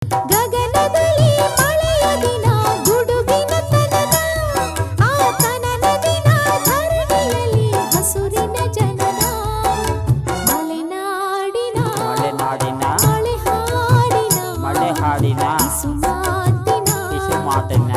ಗಗನದಲ್ಲಿ ಮಳೆಯ ದಿನ ಗುಡುಗಿನ ತನನ ಆ ತನನ ದಿನ ಧರಣಿಯಲ್ಲಿ ಹಸುರಿನ ಜನನ ಮಲೆನಾಡಿನ ಮಳೆ ಹಾಡಿನ ಮಳೆ ಹಾಡಿನ ಕಿಸುಮಾತಿನ ಕಿಸುಮಾತಿನ